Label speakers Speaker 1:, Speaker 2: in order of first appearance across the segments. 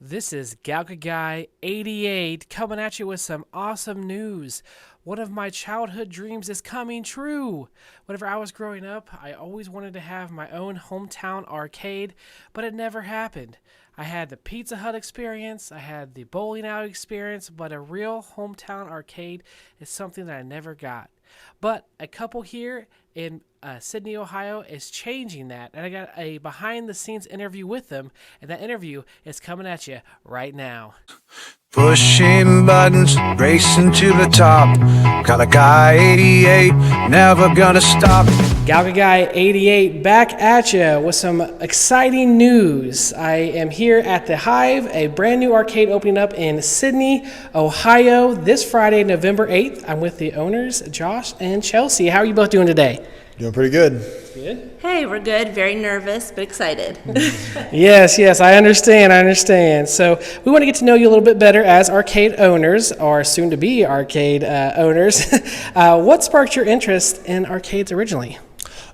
Speaker 1: This is Galka Guy 88 coming at you with some awesome news. One of my childhood dreams is coming true. Whenever I was growing up, I always wanted to have my own hometown arcade, but it never happened. I had the Pizza Hut experience, I had the bowling alley experience, but a real hometown arcade is something that I never got. But a couple here in Sydney, Ohio is changing that. And I got a behind the scenes interview with them. And that interview is coming at you right now.
Speaker 2: Pushing buttons, racing to the top. Got a guy 88, never gonna stop.
Speaker 1: Galga Guy 88 back at you with some exciting news. I am here at the Hive, a brand new arcade opening up in Sydney, Ohio this Friday, November 8th. I'm with the owners, Josh and Chelsea. How are you both doing today?
Speaker 3: Doing pretty good.
Speaker 1: Good.
Speaker 4: Hey, we're good. Very nervous, but excited.
Speaker 1: Yes, I understand. So we want to get to know you a little bit better as arcade owners, or soon-to-be arcade owners. What sparked your interest in arcades originally?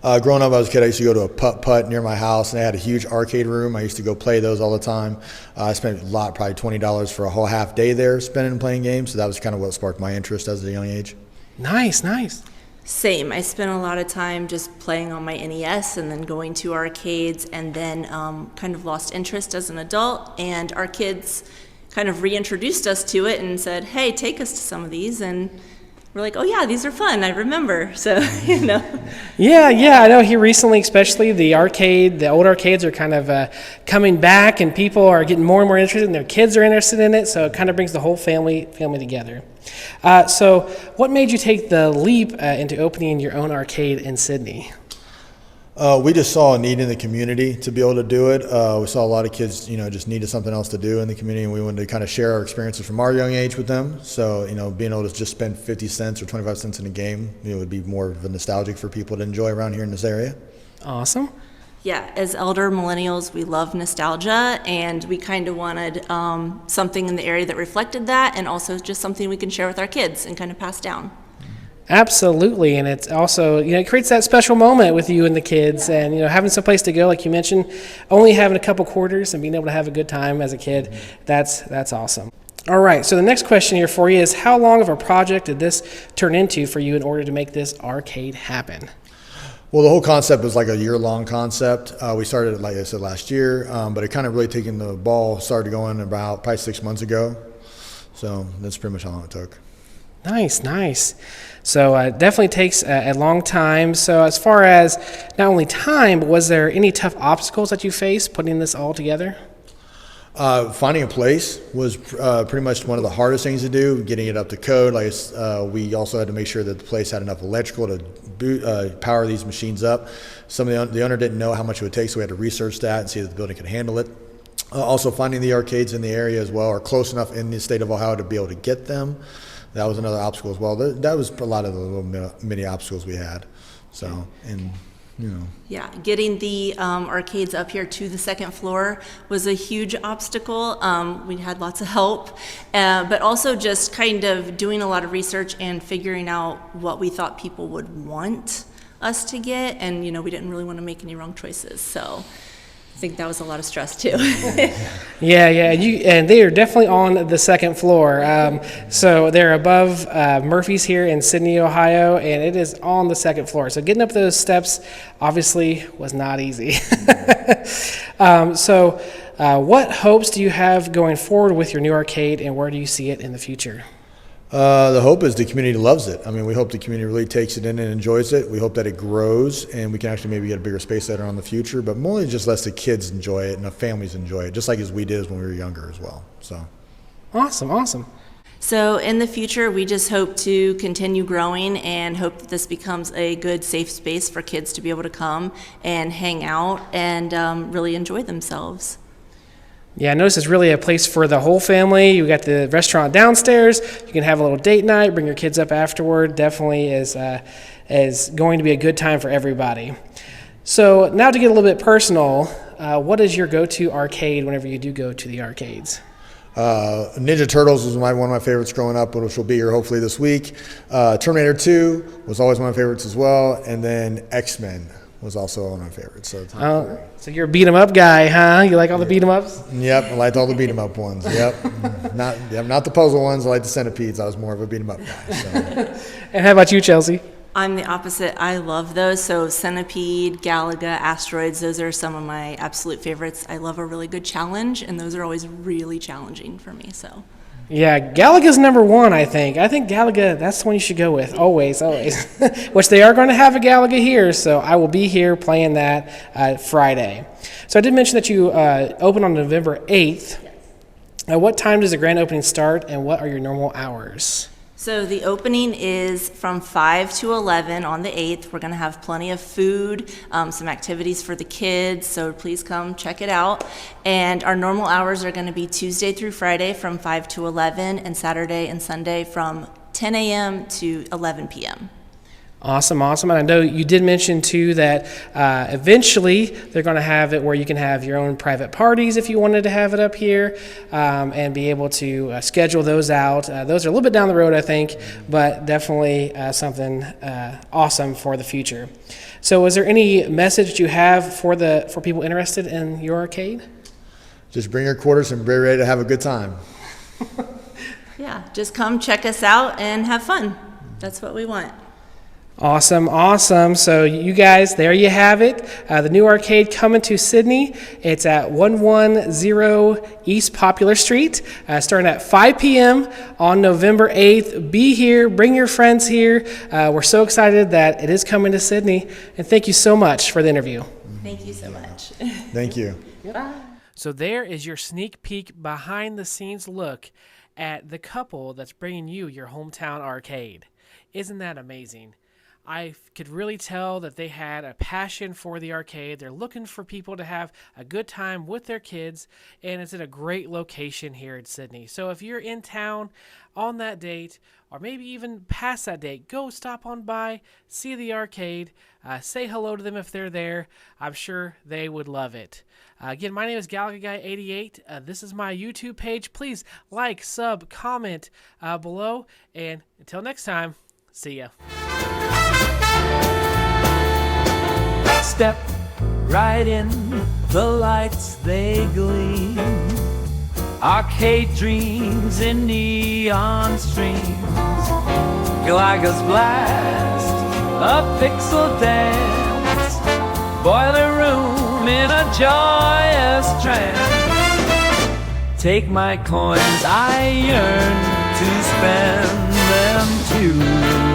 Speaker 3: Growing up, I was a kid. I used to go to a putt-putt near my house, and they had a huge arcade room. I used to go play those all the time. I spent a lot, probably $20 for a whole half day there spending and playing games, so that was kind of what sparked my interest as a young age.
Speaker 1: Nice.
Speaker 4: Same. I spent a lot of time just playing on my NES and then going to arcades, and then kind of lost interest as an adult. And our kids kind of reintroduced us to it and said, hey, take us to some of these. And we're like, oh yeah, these are fun. I remember. So,
Speaker 1: Yeah, I know here recently, especially the old arcades are kind of coming back, and people are getting more and more interested, and their kids are interested in it, so it kind of brings the whole family together. So what made you take the leap into opening your own arcade in Sydney?
Speaker 3: We just saw a need in the community to be able to do it. We saw a lot of kids, just needed something else to do in the community, and we wanted to kind of share our experiences from our young age with them. So, being able to just spend 50 cents or 25 cents in a game, would be more of a nostalgic for people to enjoy around here in this area.
Speaker 1: Awesome.
Speaker 4: yeah, as elder millennials, we love nostalgia, and we kind of wanted something in the area that reflected that, and also just something we can share with our kids and kind of pass down.
Speaker 1: Absolutely, and it's also, it creates that special moment with you and the kids, and, having some place to go, like you mentioned, only having a couple quarters and being able to have a good time as a kid, that's awesome. All right, so the next question here for you is, how long of a project did this turn into for you in order to make this arcade happen?
Speaker 3: Well, the whole concept was like a year-long concept. We started it, like I said, last year, but it kind of really taken the ball, started going about probably 6 months ago. So that's pretty much how long it took.
Speaker 1: Nice. So it definitely takes a long time. So as far as not only time, but was there any tough obstacles that you faced putting this all together?
Speaker 3: Finding a place was pretty much one of the hardest things to do, getting it up to code. We also had to make sure that the place had enough electrical to power these machines up. The owner didn't know how much it would take, so we had to research that and see that the building could handle it. Also finding the arcades in the area as well, or close enough in the state of Ohio to be able to get them. That was another obstacle as well. That was a lot of the little mini obstacles we had. So,
Speaker 4: Yeah, getting the arcades up here to the second floor was a huge obstacle. We had lots of help, but also just kind of doing a lot of research and figuring out what we thought people would want us to get, and we didn't really want to make any wrong choices. So I think that was a lot of stress too.
Speaker 1: Yeah, and they are definitely on the second floor. So they're above Murphy's here in Sydney, Ohio, and it is on the second floor. So getting up those steps obviously was not easy. So what hopes do you have going forward with your new arcade, and where do you see it in the future?
Speaker 3: the hope is the community loves it. I mean, we hope the community really takes it in and enjoys it. We hope that it grows and we can actually maybe get a bigger space later on in the future, but more just lets the kids enjoy it and the families enjoy it, just like as we did when we were younger as well. So
Speaker 1: Awesome.
Speaker 4: So in the future, we just hope to continue growing and hope that this becomes a good, safe space for kids to be able to come and hang out and really enjoy themselves.
Speaker 1: Yeah, I notice it's really a place for the whole family. You got the restaurant downstairs. You can have a little date night, bring your kids up afterward. Definitely is going to be a good time for everybody. So now to get a little bit personal, what is your go-to arcade whenever you do go to the arcades?
Speaker 3: Ninja Turtles was one of my favorites growing up, which will be here hopefully this week. Terminator 2 was always one of my favorites as well, and then X-Men was also one of my favorites. So top three.
Speaker 1: So you're a beat 'em up guy, huh? You like all the beat 'em ups?
Speaker 3: Yep, I liked all the beat 'em up ones. Yep, not the puzzle ones. I like the centipedes. I was more of a beat 'em up guy. So.
Speaker 1: And how about you, Chelsea?
Speaker 4: I'm the opposite. I love those. So Centipede, Galaga, Asteroids, those are some of my absolute favorites. I love a really good challenge, and those are always really challenging for me. So.
Speaker 1: Yeah, Galaga's number one, I think. I think Galaga, that's the one you should go with, always, always. Which they are going to have a Galaga here, so I will be here playing that Friday. So I did mention that you open on November 8th. What time does the grand opening start, and what are your normal hours?
Speaker 4: So the opening is from 5 to 11 on the 8th. We're going to have plenty of food, some activities for the kids, so please come check it out. And our normal hours are going to be Tuesday through Friday from 5 to 11, and Saturday and Sunday from 10 a.m. to 11 p.m.
Speaker 1: Awesome, awesome. And I know you did mention, too, that eventually they're going to have it where you can have your own private parties if you wanted to have it up here, and be able to schedule those out. Those are a little bit down the road, I think, but definitely something awesome for the future. So is there any message you have for people interested in your arcade?
Speaker 3: Just bring your quarters and be ready to have a good time.
Speaker 4: Yeah, just come check us out and have fun. That's what we want.
Speaker 1: Awesome, awesome. So you guys, there you have it. The new arcade coming to Sydney. It's at 110 East Popular Street, starting at 5 p.m. on November 8th. Be here. Bring your friends here. We're so excited that it is coming to Sydney. And thank you so much for the interview.
Speaker 4: Thank you so much.
Speaker 3: Thank you.
Speaker 4: Bye.
Speaker 1: So there is your sneak peek behind-the-scenes look at the couple that's bringing you your hometown arcade. Isn't that amazing? I could really tell that they had a passion for the arcade. They're looking for people to have a good time with their kids, and it's in a great location here in Sydney. So if you're in town on that date, or maybe even past that date, go stop on by, see the arcade, say hello to them if they're there. I'm sure they would love it. Again, my name is Galaga Guy 88. This is my YouTube page. Please like, sub, comment below, and until next time, see ya.
Speaker 5: Step right in, the lights they gleam. Arcade dreams in neon streams. Galaga's blast, a pixel dance. Boiler room in a joyous trance. Take my coins, I yearn to spend them too.